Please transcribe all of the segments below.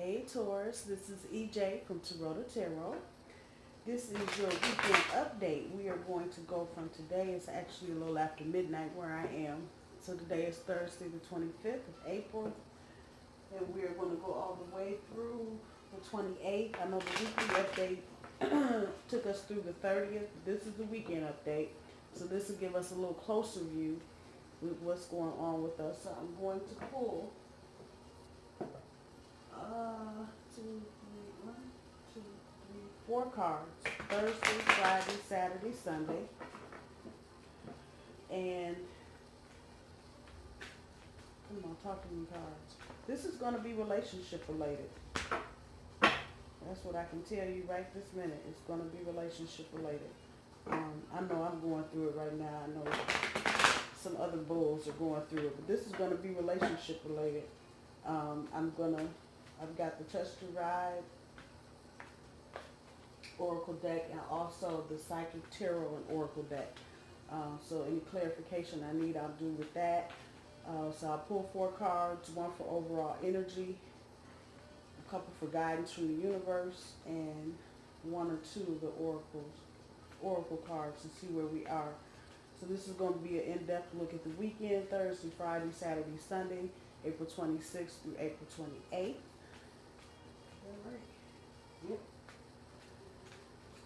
Hey Taurus, this is EJ from Taurota Tarot. This is your weekend update. We are going to go from today, it's actually a little after midnight where I am. So today is Thursday the 25th of April, and we are going to go all the way through the 28th. I know the weekly update took us through the 30th. This is the weekend update. So this will give us a little closer view with what's going on with us. So I'm going to pull two, three, one, two, three, four cards. Thursday, Friday, Saturday, Sunday. And come on, talk to me, cards. This is going to be relationship related. That's what I can tell you right this minute. It's going to be relationship related. I know I'm going through it right now. I know some other bulls are going through it, but this is going to be relationship related. I've got the Trust Your Ride Oracle deck and also the Psychic Tarot and Oracle deck. So any clarification I need, I'll do with that. So I'll pull four cards, one for overall energy, a couple for guidance from the universe, and one or two of the oracle cards to see where we are. So this is going to be an in-depth look at the weekend, Thursday, Friday, Saturday, Sunday, April 26th through April 28th. All right. Yep.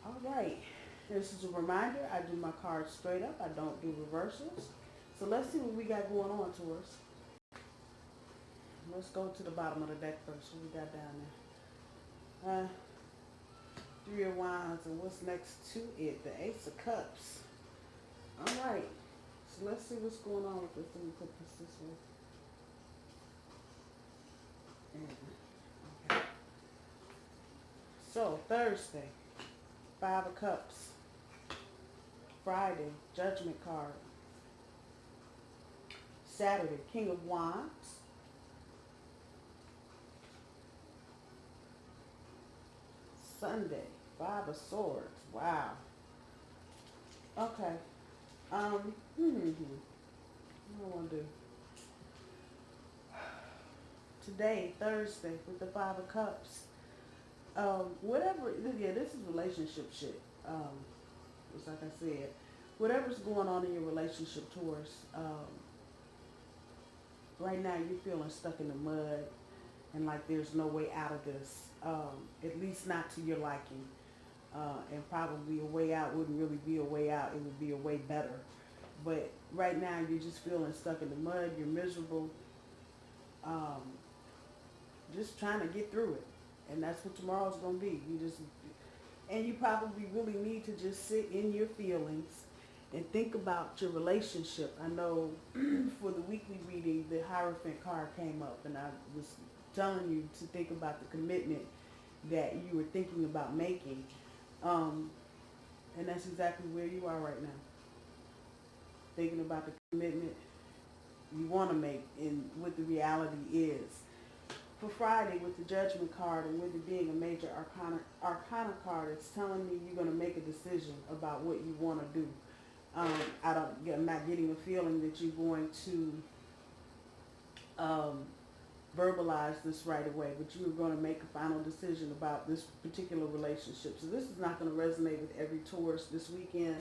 All right. This is a reminder, I do my cards straight up. I don't do reversals. So let's see what we got going on, Taurus. Let's go to the bottom of the deck first. What we got down there? Three of Wands, and what's next to it? The Ace of Cups. All right. So let's see what's going on with this. Let me put this way. Okay. So Thursday, Five of Cups. Friday, Judgment card. Saturday, King of Wands. Sunday, Five of Swords. Wow. Okay. What do I want to do? Today, Thursday, with the Five of Cups. This is relationship shit. Just like I said, whatever's going on in your relationship, Taurus, right now you're feeling stuck in the mud and like there's no way out of this, at least not to your liking. And probably a way out wouldn't really be a way out, it would be a way better. But right now you're just feeling stuck in the mud, you're miserable, just trying to get through it. And that's what tomorrow's going to be. And you probably really need to just sit in your feelings and think about your relationship. I know for the weekly reading, the Hierophant card came up, and I was telling you to think about the commitment that you were thinking about making. And that's exactly where you are right now. Thinking about the commitment you want to make and what the reality is. For Friday, with the Judgment card and with it being a major arcana card, it's telling me you're going to make a decision about what you want to do. I'm not getting a feeling that you're going to verbalize this right away, but you're going to make a final decision about this particular relationship. So this is not going to resonate with every Taurus this weekend.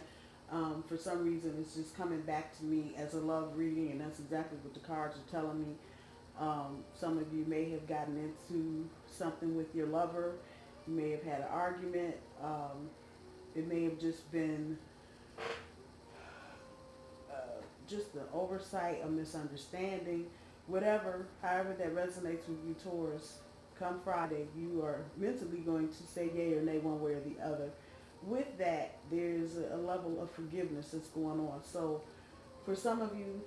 For some reason, it's just coming back to me as a love reading, and that's exactly what the cards are telling me. Some of you may have gotten into something with your lover. You may have had an argument. It may have just been just an oversight, a misunderstanding, whatever, however that resonates with you, Taurus. Come Friday, you are mentally going to say yay or nay one way or the other. With that, there's a level of forgiveness that's going on. So for some of you,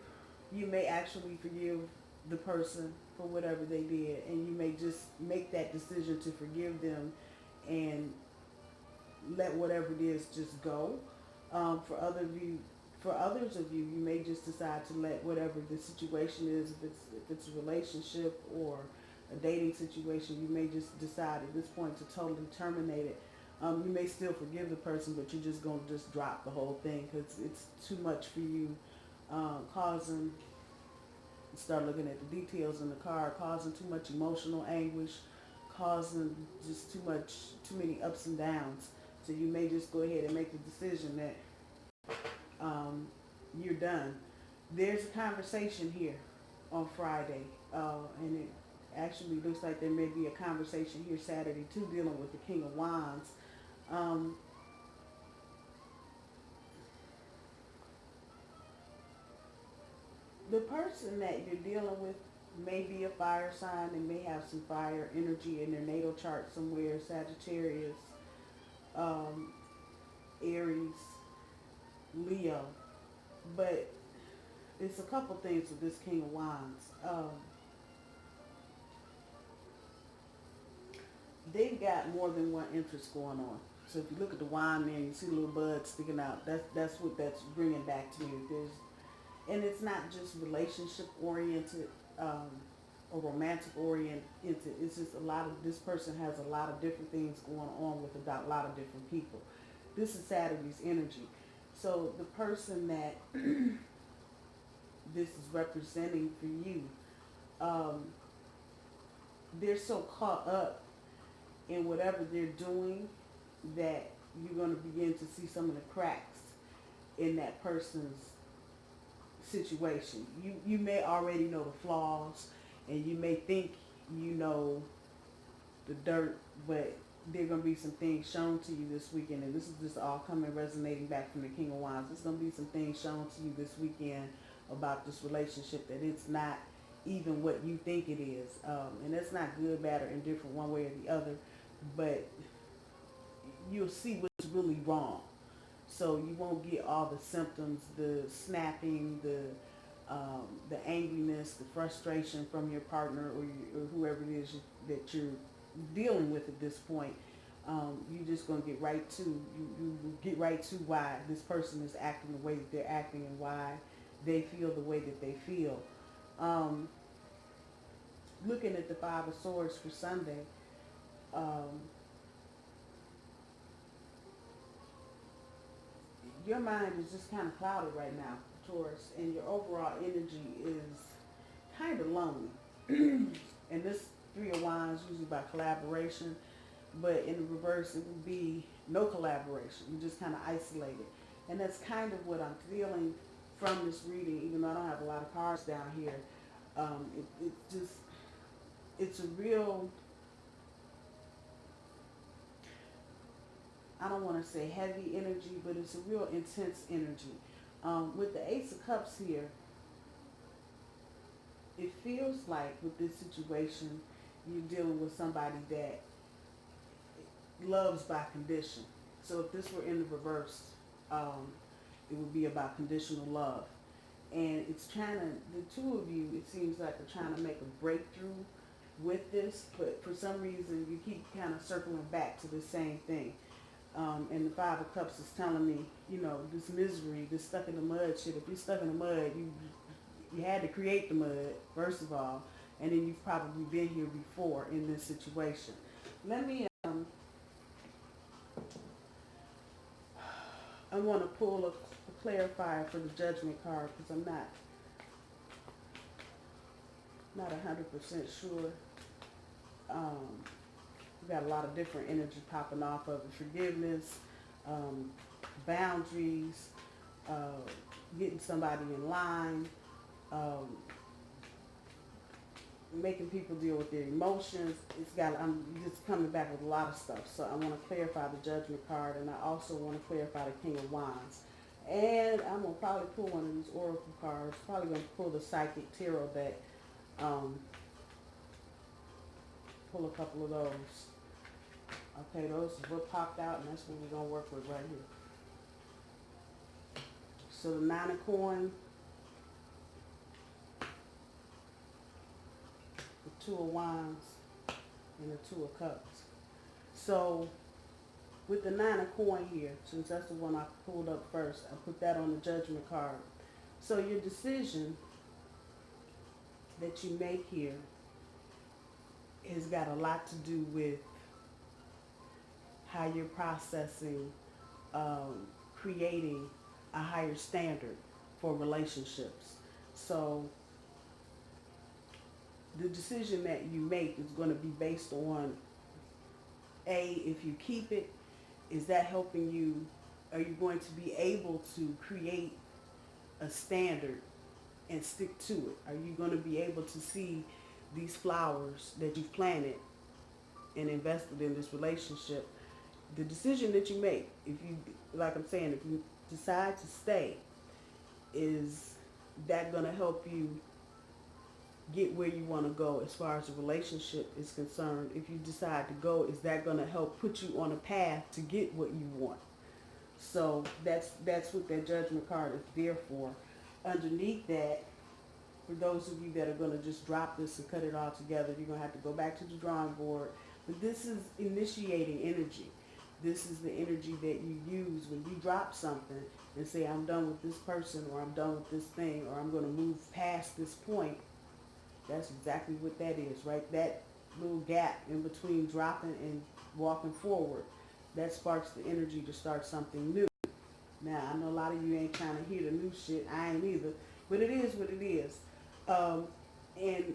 you may actually forgive the person for whatever they did, and you may just make that decision to forgive them and let whatever it is just go. For others of you, you may just decide to let whatever the situation is, if it's a relationship or a dating situation, you may just decide at this point to totally terminate it. You may still forgive the person, but you're just going to just drop the whole thing because it's too much for you, start looking at the details in the card, causing too much emotional anguish, causing just too many ups and downs. So you may just go ahead and make the decision that you're done. There's a conversation here on Friday, and it actually looks like there may be a conversation here Saturday too, dealing with the King of Wands. Um, the person that you're dealing with may be a fire sign and may have some fire energy in their natal chart somewhere, Sagittarius, um, Aries, Leo. But it's a couple things with this King of Wands. They've got more than one interest going on. So if you look at the wand man, you see the little bud sticking out. That's what that's bringing back to me. And it's not just relationship oriented or romantic oriented. It's just a lot of, this person has a lot of different things going on with a lot of different people. This is Saturn's energy. So the person that this is representing for you, they're so caught up in whatever they're doing that you're going to begin to see some of the cracks in that person's situation. You may already know the flaws, and you may think you know the dirt, but there are going to be some things shown to you this weekend, and this is just all coming resonating back from the King of Wands. There's going to be some things shown to you this weekend about this relationship that it's not even what you think it is, and that's not good, bad, or indifferent one way or the other, but you'll see what's really wrong. So you won't get all the symptoms, the snapping, the angriness, the frustration from your partner or whoever it is that you're dealing with at this point. You're just going to get right to, you get right to why this person is acting the way that they're acting and why they feel the way that they feel. Looking at the Five of Swords for Sunday, your mind is just kind of clouded right now, Taurus, and your overall energy is kind of lonely. And this Three of Wands usually by collaboration, but in the reverse it would be no collaboration. You're just kind of isolated. And that's kind of what I'm feeling from this reading, even though I don't have a lot of cards down here. It's a real, I don't want to say heavy energy, but it's a real intense energy. With the Ace of Cups here, it feels like with this situation, you're dealing with somebody that loves by condition. So if this were in the reverse, it would be about conditional love. And it's trying to, the two of you, it seems like they're trying to make a breakthrough with this, but for some reason you keep kind of circling back to the same thing. And the Five of Cups is telling me, you know, this misery, this stuck in the mud shit. If you're stuck in the mud, you had to create the mud, first of all, and then you've probably been here before in this situation. Let me, I want to pull a clarifier for the Judgment card because I'm not 100% sure. We got a lot of different energy popping off of it. Forgiveness, boundaries, getting somebody in line, making people deal with their emotions. I'm just coming back with a lot of stuff. So I want to clarify the Judgment card, and I also want to clarify the King of Wands. And I'm going to probably pull one of these Oracle cards. Probably going to pull the Psychic Tarot deck. Pull a couple of those. Okay, those is what popped out, and that's what we're going to work with right here. So the Nine of Coins, the Two of Wands, and the Two of Cups. So with the Nine of Coins here, since that's the one I pulled up first, I put that on the Judgment card. So your decision that you make here has got a lot to do with how you're processing, creating a higher standard for relationships. So the decision that you make is going to be based on if you keep it, is that helping you? Are you going to be able to create a standard and stick to it? Are you going to be able to see these flowers that you've planted and invested in this relationship? The decision that you make, if you, like I'm saying, if you decide to stay, is that going to help you get where you want to go as far as the relationship is concerned? If you decide to go, is that going to help put you on a path to get what you want? So that's what that judgment card is there for. Underneath that, for those of you that are going to just drop this and cut it all together, you're going to have to go back to the drawing board. But this is initiating energy. This is the energy that you use when you drop something and say, I'm done with this person, or I'm done with this thing, or I'm going to move past this point. That's exactly what that is, right? That little gap in between dropping and walking forward, that sparks the energy to start something new. Now, I know a lot of you ain't trying to hear the new shit. I ain't either. But it is what it is. And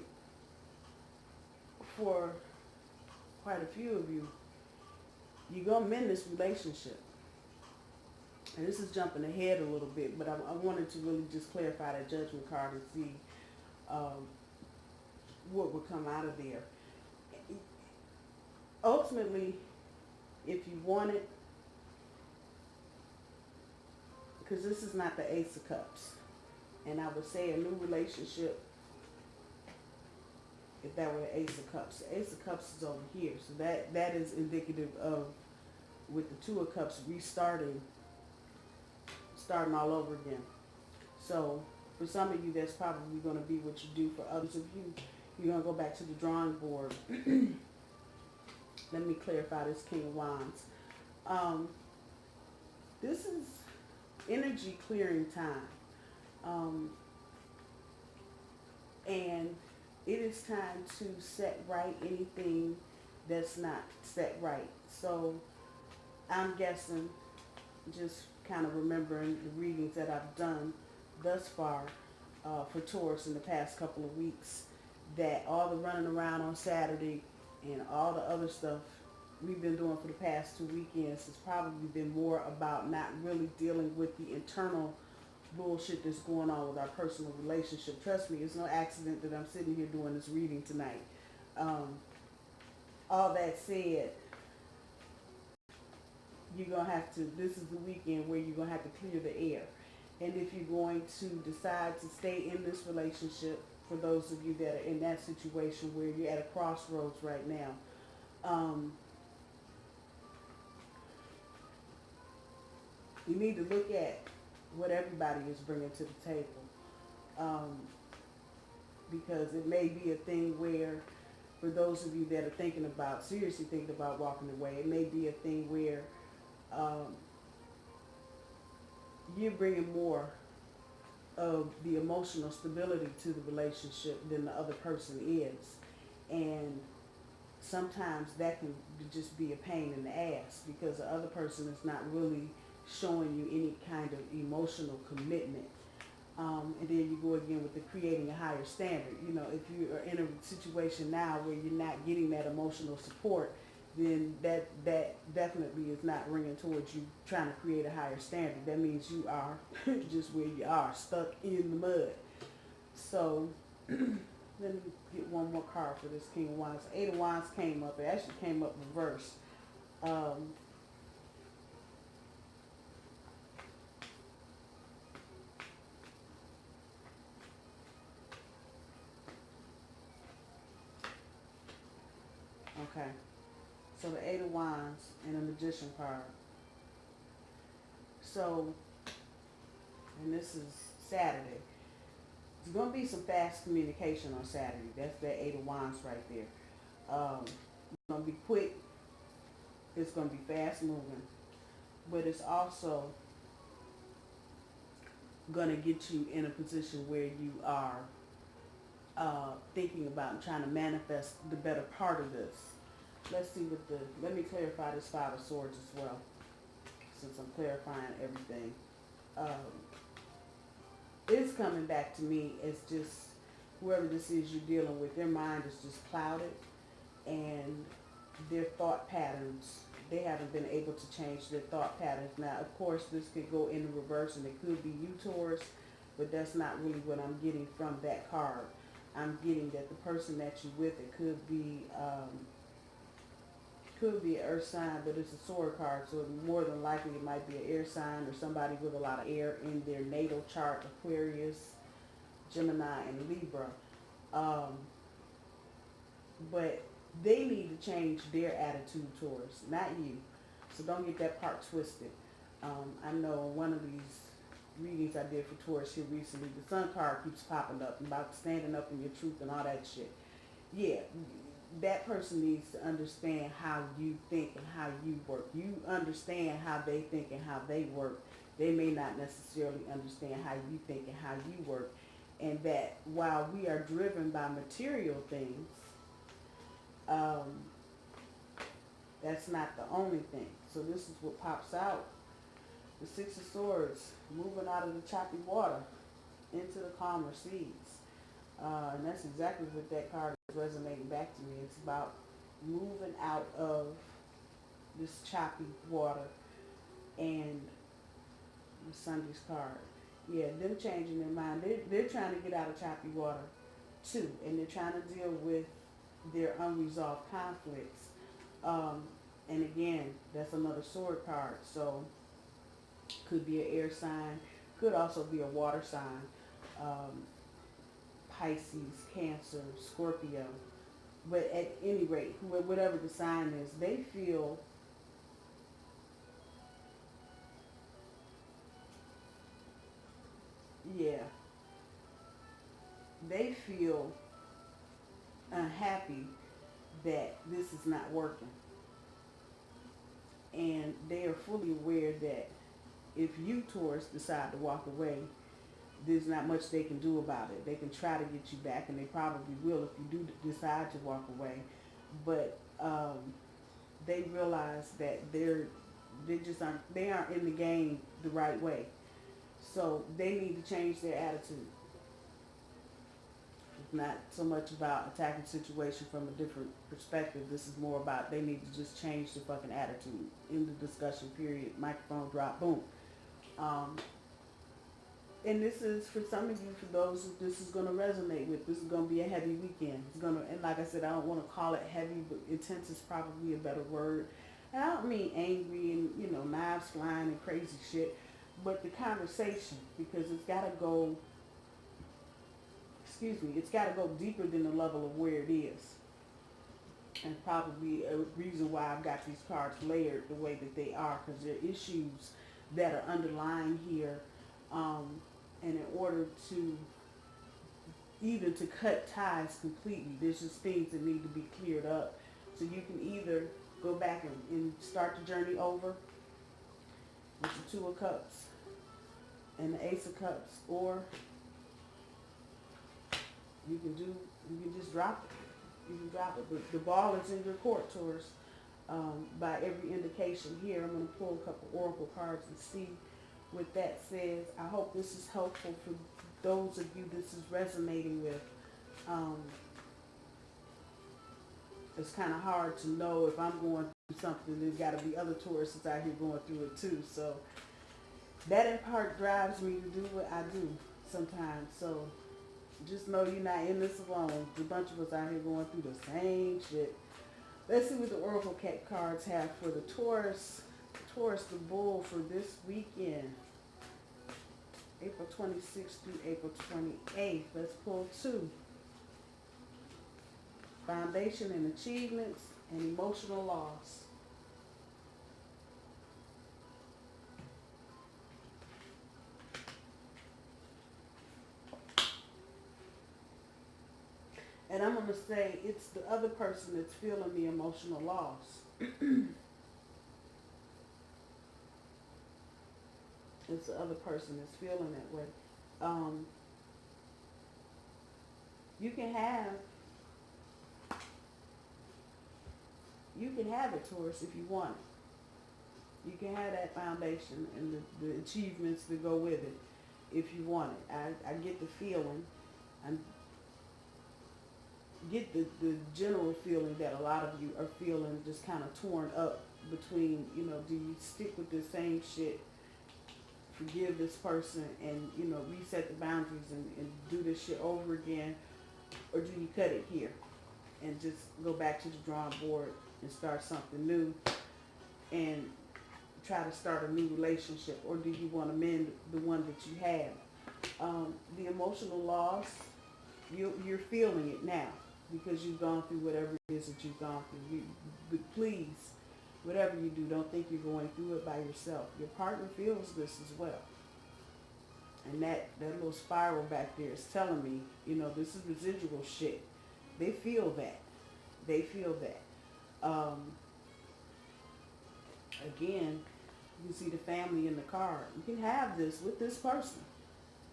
for quite a few of you, you're going to mend this relationship. And this is jumping ahead a little bit, but I wanted to really just clarify that judgment card and see what would come out of there. Ultimately, if you want it, because this is not the Ace of Cups, and I would say a new relationship, if that were the Ace of Cups. The Ace of Cups is over here, so that is indicative of, with the Two of Cups, starting all over again. So for some of you, that's probably going to be what you do. For others of you, you're going to go back to the drawing board. Let me clarify this King of Wands. This is energy clearing time. And it is time to set right anything that's not set right. So I'm guessing, just kind of remembering the readings that I've done thus far for Taurus in the past couple of weeks, that all the running around on Saturday and all the other stuff we've been doing for the past 2 weekends has probably been more about not really dealing with the internal bullshit that's going on with our personal relationship. Trust me, it's no accident that I'm sitting here doing this reading tonight. All that said, you're going to have to, this is the weekend where you're going to have to clear the air. And if you're going to decide to stay in this relationship, for those of you that are in that situation where you're at a crossroads right now, you need to look at what everybody is bringing to the table. Because it may be a thing where, for those of you that are seriously thinking about walking away, it may be a thing where you're bringing more of the emotional stability to the relationship than the other person is. And sometimes that can just be a pain in the ass, because the other person is not really showing you any kind of emotional commitment. And then you go again with the creating a higher standard. You know, if you are in a situation now where you're not getting that emotional support, then that definitely is not ringing towards you trying to create a higher standard. That means you are just where you are, stuck in the mud. So let me get one more card for this King of Wands. Eight of Wands came up. It actually came up reversed. Okay. So the Eight of Wands and a Magician card. So, and this is Saturday. There's going to be some fast communication on Saturday. That's that Eight of Wands right there. It's going to be quick. It's going to be fast moving. But it's also going to get you in a position where you are thinking about and trying to manifest the better part of this. Let's see let me clarify this Five of Swords as well, since I'm clarifying everything. It's coming back to me as just whoever this is you're dealing with, their mind is just clouded, and their thought patterns, they haven't been able to change their thought patterns. Now, of course, this could go in reverse, and it could be you, Taurus, but that's not really what I'm getting from that card. I'm getting that the person that you're with, it could be an earth sign, but it's a sword card, so more than likely it might be an air sign or somebody with a lot of air in their natal chart: Aquarius, Gemini, and Libra. Um, but they need to change their attitude towards, not you. So don't get that part twisted. I know one of these readings I did for Taurus here recently, the sun card keeps popping up about standing up in your truth and all that shit. Yeah, that person needs to understand how you think and how you work. You understand how they think and how they work. They may not necessarily understand how you think and how you work. And that while we are driven by material things, that's not the only thing. So this is what pops out. The Six of Swords, moving out of the choppy water into the calmer seas. And that's exactly what that card is resonating back to me. It's about moving out of this choppy water. And the Sunday's card. Yeah, them changing their mind. They're trying to get out of choppy water too. And they're trying to deal with their unresolved conflicts. And again, that's another sword card. So could be an air sign, could also be a water sign. Pisces, Cancer, Scorpio. But at any rate, whatever the sign is, they feel they feel unhappy that this is not working. And they are fully aware that if you, Taurus, decide to walk away, there's not much they can do about it. They can try to get you back, and they probably will if you do decide to walk away. But they realize that they aren't in the game the right way. So they need to change their attitude. It's not so much about attacking the situation from a different perspective. This is more about they need to just change the fucking attitude. In the discussion period, microphone drop, boom. And this is for some of you, for those who this is going to resonate with. This is going to be a heavy weekend. It's going to, and like I said, I don't want to call it heavy, but intense is probably a better word. And I don't mean angry and, knives flying and crazy shit, but the conversation, because it's got to go, it's got to go deeper than the level of where it is. And probably a reason why I've got these cards layered the way that they are, because there are issues that are underlying here. And in order to either to cut ties completely, there's just things that need to be cleared up. So you can either go back and start the journey over with the Two of Cups and the Ace of Cups, or you can just drop it. You can drop it. But the ball is in your court, Taurus. By every indication here, I'm going to pull a couple oracle cards and see what that says. I hope this is helpful for those of you this is resonating with. It's kind of hard to know if I'm going through something. There's got to be other Tauruses out here going through it too. So that in part drives me to do what I do sometimes. So just know you're not in this alone. There's a bunch of us out here going through the same shit. Let's see what the Oracle Cat cards have for the Taurus. Taurus, the bull, for this weekend. April 26th through April 28th. Let's pull two. Foundation and achievements and emotional loss. And I'm going to say it's the other person that's feeling the emotional loss. It's the other person that's feeling that way. You can have it, Taurus, if you want it. You can have that foundation and the achievements that go with it if you want it. I get the feeling. get the general feeling that a lot of you are feeling just kind of torn up between, do you stick with the same shit, forgive this person, and, reset the boundaries and do this shit over again, or do you cut it here and just go back to the drawing board and start something new and try to start a new relationship, or do you want to mend the one that you have? The emotional loss, you're feeling it now because you've gone through whatever it is that you've gone through. But please, whatever you do, don't think you're going through it by yourself. Your partner feels this as well. And that little spiral back there is telling me, this is residual shit. They feel that. They feel that. Again, you see the family in the car. You can have this with this person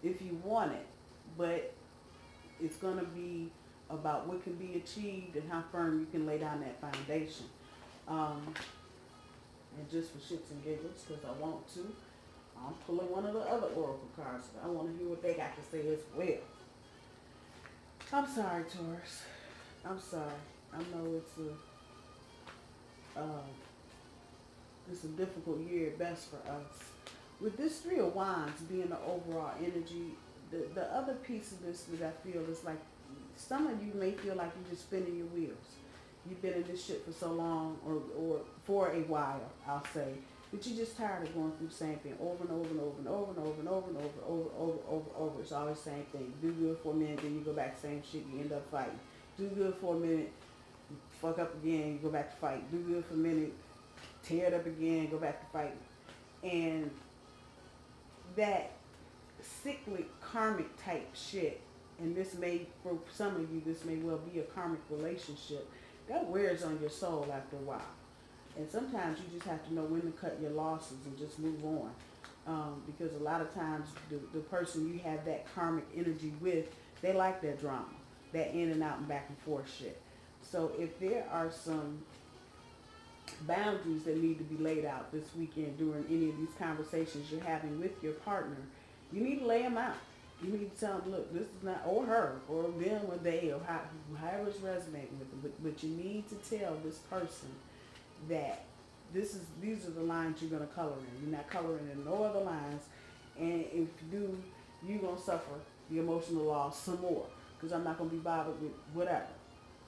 if you want it, but it's going to be about what can be achieved and how firm you can lay down that foundation. And just for shits and giggles, because I want to, I'm pulling one of the other oracle cards. I want to hear what they got to say as well. I'm sorry, Taurus. I'm sorry. I know it's a difficult year at best for us. With this Three of Wands being the overall energy, the other piece of this that I feel is like some of you may feel like you're just spinning your wheels. You've been in this shit for so long, or for a while, I'll say, but you're just tired of going through the same thing over and over and over and over and over and over and over. It's always the same thing. Do good for a minute, then you go back to the same shit, you end up fighting. Do good for a minute, you fuck up again, you go back to fighting. Do good for a minute, tear it up again, go back to fighting. And that cyclic karmic type shit, and this may, for some of you, this may well be a karmic relationship, that wears on your soul after a while. And sometimes you just have to know when to cut your losses and just move on. Because a lot of times the person you have that karmic energy with, they like that drama, that in and out and back and forth shit. So if there are some boundaries that need to be laid out this weekend during any of these conversations you're having with your partner, you need to lay them out. You need to tell them, look, this is not, or her, or them, or they, or however it's resonating with them. But you need to tell this person that these are the lines you're going to color in. You're not coloring in no other lines. And if you do, you're going to suffer the emotional loss some more. Because I'm not going to be bothered with whatever,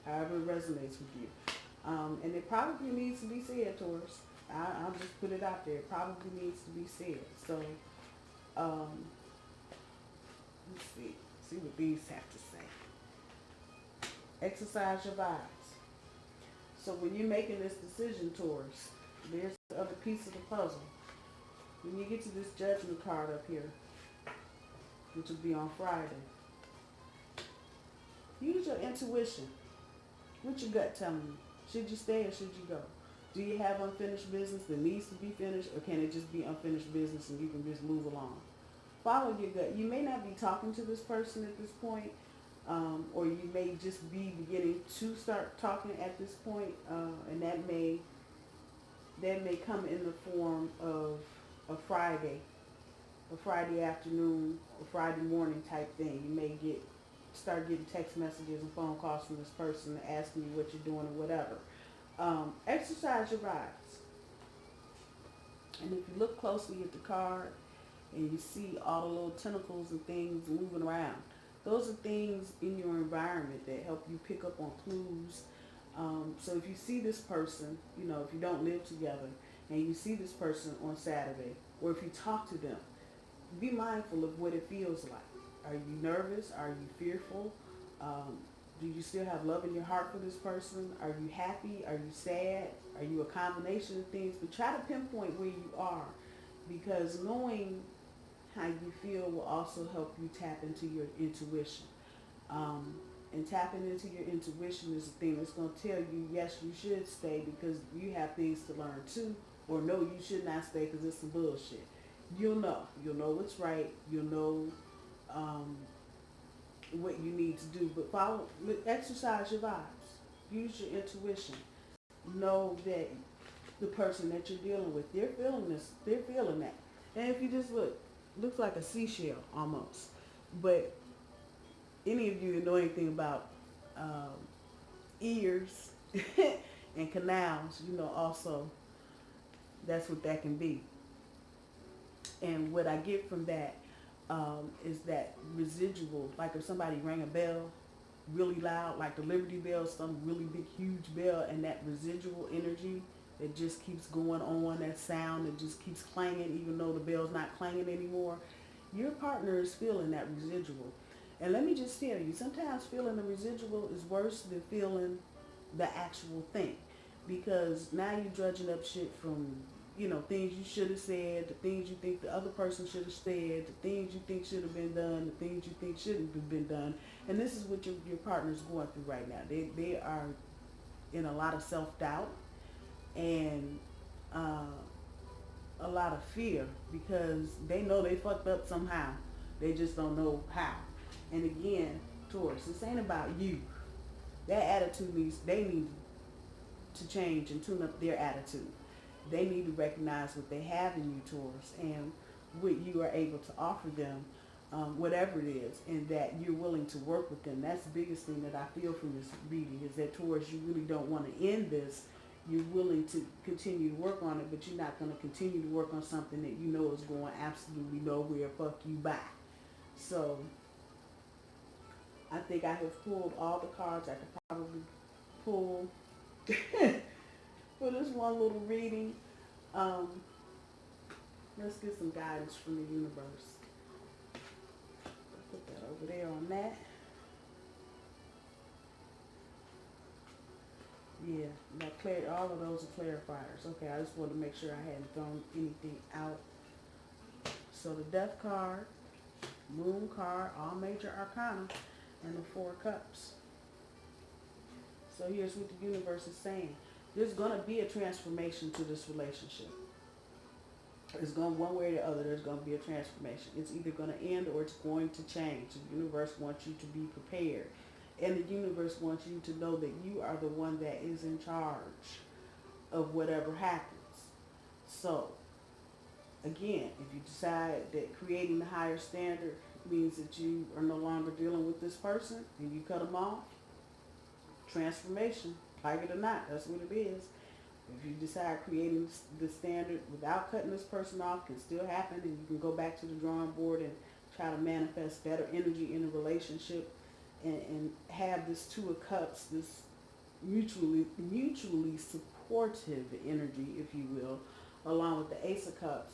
however it resonates with you. And it probably needs to be said, Taurus. I'll just put it out there. It probably needs to be said. So, let's see what these have to say. Exercise your vibes. So when you're making this decision, Taurus, there's the other piece of the puzzle. When you get to this judgment card up here, which will be on Friday, use your intuition. What's your gut telling you? Should you stay or should you go? Do you have unfinished business that needs to be finished, or can it just be unfinished business and you can just move along? Follow your gut. You may not be talking to this person at this point, or you may just be beginning to start talking at this point, and that may come in the form of a Friday afternoon or Friday morning type thing. You may start getting text messages and phone calls from this person asking you what you're doing or whatever. Exercise your vibes. And if you look closely at the card and you see all the little tentacles and things moving around, those are things in your environment that help you pick up on clues. So if you see this person, if you don't live together, and you see this person on Saturday, or if you talk to them, be mindful of what it feels like. Are you nervous? Are you fearful? Do you still have love in your heart for this person? Are you happy? Are you sad? Are you a combination of things? But try to pinpoint where you are, because knowing how you feel will also help you tap into your intuition. And tapping into your intuition is the thing that's going to tell you, yes, you should stay because you have things to learn too, or no, you should not stay because it's some bullshit. You'll know what's right. You'll know what you need to do, but exercise your vibes. Use your intuition. Know that the person that you're dealing with, they're feeling this, they're feeling that. And if you just looks like a seashell almost. But any of you that know anything about ears and canals, you know, also that's what that can be. And what I get from that is that residual, like if somebody rang a bell really loud, like the Liberty Bell, some really big, huge bell, and that residual energy that just keeps going on, that sound that just keeps clanging, even though the bell's not clanging anymore, your partner is feeling that residual. And let me just tell you, sometimes feeling the residual is worse than feeling the actual thing, because now you're drudging up shit from, you know, things you should have said, the things you think the other person should have said, the things you think should have been done, the things you think shouldn't have been done. And this is what your partner's going through right now. They are in a lot of self-doubt and a lot of fear, because they know they fucked up somehow. They just don't know how. And again, Taurus, this ain't about you. That attitude needs, they need to change and tune up their attitude. They need to recognize what they have in you, Taurus, and what you are able to offer them, whatever it is, and that you're willing to work with them. That's the biggest thing that I feel from this reading, is that, Taurus, you really don't want to end this. You're willing to continue to work on it, but you're not going to continue to work on something that you know is going absolutely nowhere. Fuck you, bye. So I think I have pulled all the cards I could probably pull for this one little reading. Let's get some guidance from the universe. Put that over there on that. Yeah, that all of those are clarifiers. Okay, I just wanted to make sure I hadn't thrown anything out. So the Death card, Moon card, all major arcana, and the Four Cups. So here's what the universe is saying. There's going to be a transformation to this relationship. It's going one way or the other. There's going to be a transformation. It's either going to end or it's going to change. The universe wants you to be prepared. And the universe wants you to know that you are the one that is in charge of whatever happens. So, again, if you decide that creating the higher standard means that you are no longer dealing with this person and you cut them off, transformation, like it or not, that's what it is. If you decide creating the standard without cutting this person off, can still happen, and you can go back to the drawing board and try to manifest better energy in a relationship, and have this Two of Cups, this mutually supportive energy, if you will, along with the Ace of Cups,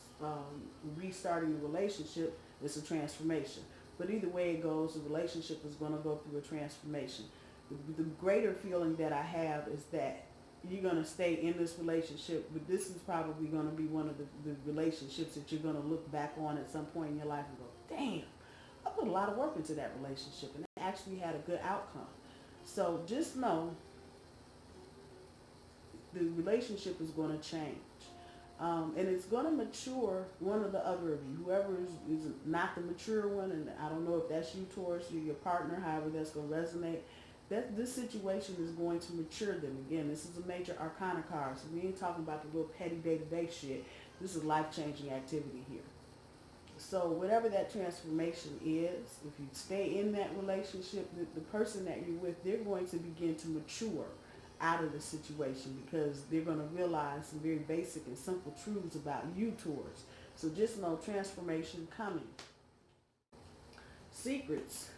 restarting the relationship. It's a transformation. But either way it goes, the relationship is going to go through a transformation. The greater feeling that I have is that you're going to stay in this relationship, but this is probably going to be one of the relationships that you're going to look back on at some point in your life and go, damn, I put a lot of work into that relationship and it actually had a good outcome. So just know the relationship is going to change. And it's going to mature one or the other of you. Whoever is not the mature one, and I don't know if that's you, Taurus, or your partner, however that's going to resonate, that this situation is going to mature them. Again, this is a major arcana card, so we ain't talking about the little petty day-to-day shit. This is life-changing activity here. So whatever that transformation is, if you stay in that relationship, the person that you're with, they're going to begin to mature out of the situation, because they're going to realize some very basic and simple truths about you, Taurus. So just know transformation coming. Secrets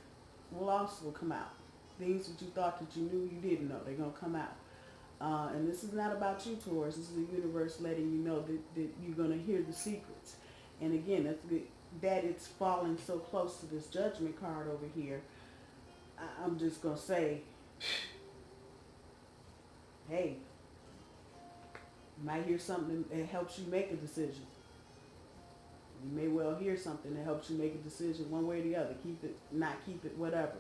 will also come out. Things that you thought that you knew you didn't know, they're going to come out. And this is not about you, Taurus. This is the universe letting you know that you're going to hear the secrets. And again, that it's falling so close to this Judgment card over here, I'm just going to say, hey, you might hear something that helps you make a decision. You may well hear something that helps you make a decision one way or the other. Keep it, not keep it, whatever.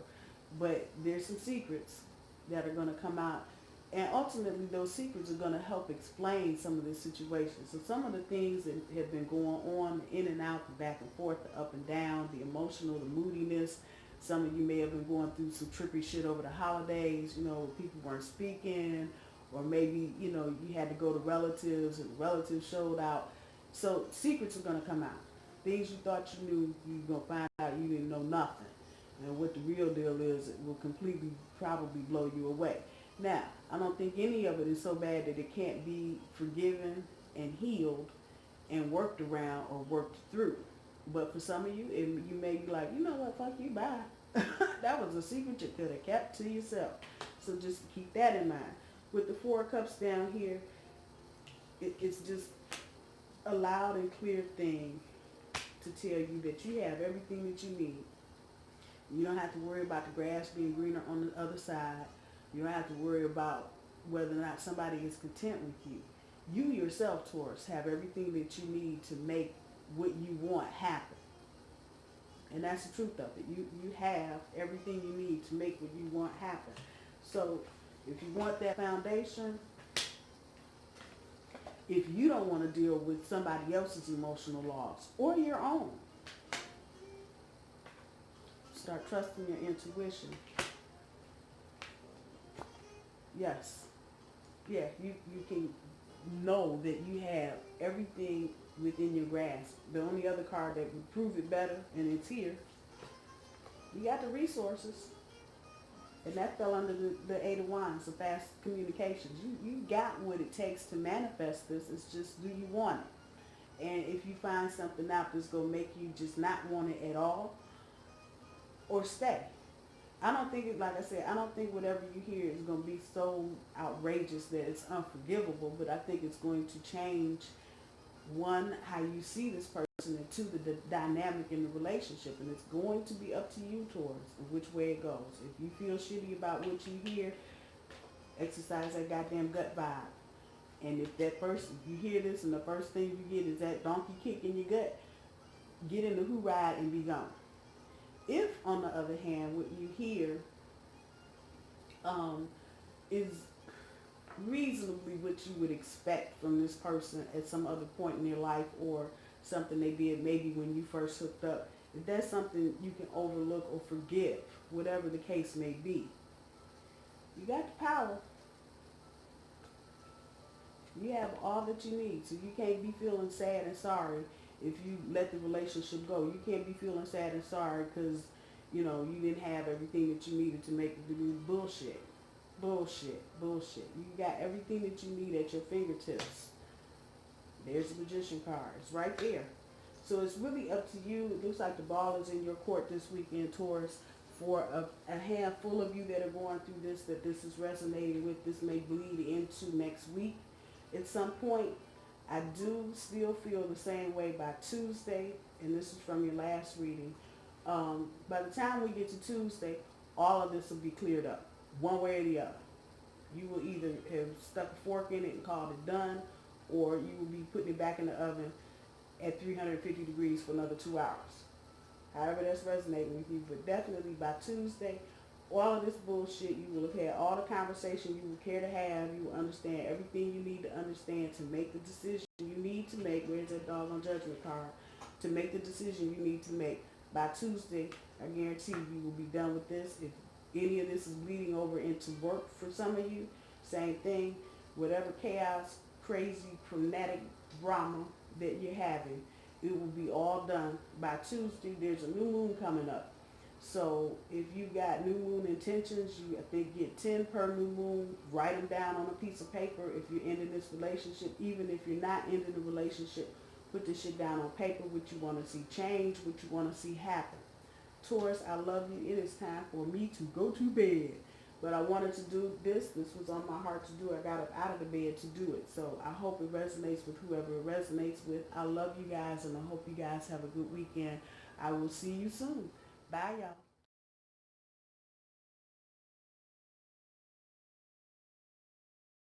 But there's some secrets that are going to come out. And ultimately, those secrets are going to help explain some of this situation. So some of the things that have been going on, in and out, the back and forth, the up and down, the emotional, the moodiness. Some of you may have been going through some trippy shit over the holidays, where people weren't speaking, or maybe, you had to go to relatives and relatives showed out. So secrets are going to come out. Things you thought you knew, you're going to find out you didn't know nothing. And what the real deal is, it will completely probably blow you away. Now, I don't think any of it is so bad that it can't be forgiven and healed and worked around or worked through. But for some of you, you may be like, you know what, fuck you, bye. That was a secret you could have kept to yourself. So just keep that in mind. With the Four of Cups down here, it's just a loud and clear thing to tell you that you have everything that you need. You don't have to worry about the grass being greener on the other side. You don't have to worry about whether or not somebody is content with you. You yourself, Taurus, have everything that you need to make what you want happen. And that's the truth of it. You have everything you need to make what you want happen. So if you want that foundation, if you don't want to deal with somebody else's emotional loss or your own, start trusting your intuition. Yes. Yeah, you can know that you have everything within your grasp. The only other card that would prove it better, and it's here, you got the resources. And that fell under the Eight of Wands, the fast communications. You got what it takes to manifest this. It's just, do you want it? And if you find something out that's going to make you just not want it at all, or stay. I don't think like I said, I don't think whatever you hear is going to be so outrageous that it's unforgivable, but I think it's going to change, one, how you see this person, and two, the dynamic in the relationship. And it's going to be up to you, Taurus, which way it goes. If you feel shitty about what you hear, exercise that goddamn gut vibe. And if that person, you hear this and the first thing you get is that donkey kick in your gut, get in the who ride and be gone. If, on the other hand, what you hear is reasonably what you would expect from this person at some other point in their life, or something they did maybe when you first hooked up, if that's something you can overlook or forgive, whatever the case may be, you got the power. You have all that you need. So you can't be feeling sad and sorry if you let the relationship go. You can't be feeling sad and sorry because, you didn't have everything that you needed to make it do. Bullshit. Bullshit. Bullshit. You got everything that you need at your fingertips. There's the Magician card. It's right there. So it's really up to you. It looks like the ball is in your court this weekend, Taurus. For a handful of you that are going through this, that this is resonating with, this may bleed into next week. At some point, I do still feel the same way by Tuesday, and this is from your last reading. By the time we get to Tuesday, all of this will be cleared up, one way or the other. You will either have stuck a fork in it and called it done, or you will be putting it back in the oven at 350 degrees for another 2 hours. However that's resonating with you, but definitely by Tuesday, all of this bullshit, you will have had all the conversation you would care to have. You will understand everything you need to understand to make the decision you need to make. Where's that doggone judgment card? To make the decision you need to make. By Tuesday, I guarantee you will be done with this. If any of this is bleeding over into work for some of you, same thing. Whatever chaos, crazy, frenetic drama that you're having, it will be all done by Tuesday. There's a new moon coming up. So if you got new moon intentions, you, I think, get 10 per new moon. Write them down on a piece of paper. If you're ending this relationship, even if you're not ending the relationship, put this shit down on paper, what you want to see change, what you want to see happen. Taurus, I love you. It is time for me to go to bed. But I wanted to do this. This was on my heart to do. I got up out of the bed to do it. So I hope it resonates with whoever it resonates with. I love you guys, and I hope you guys have a good weekend. I will see you soon. Bye, y'all.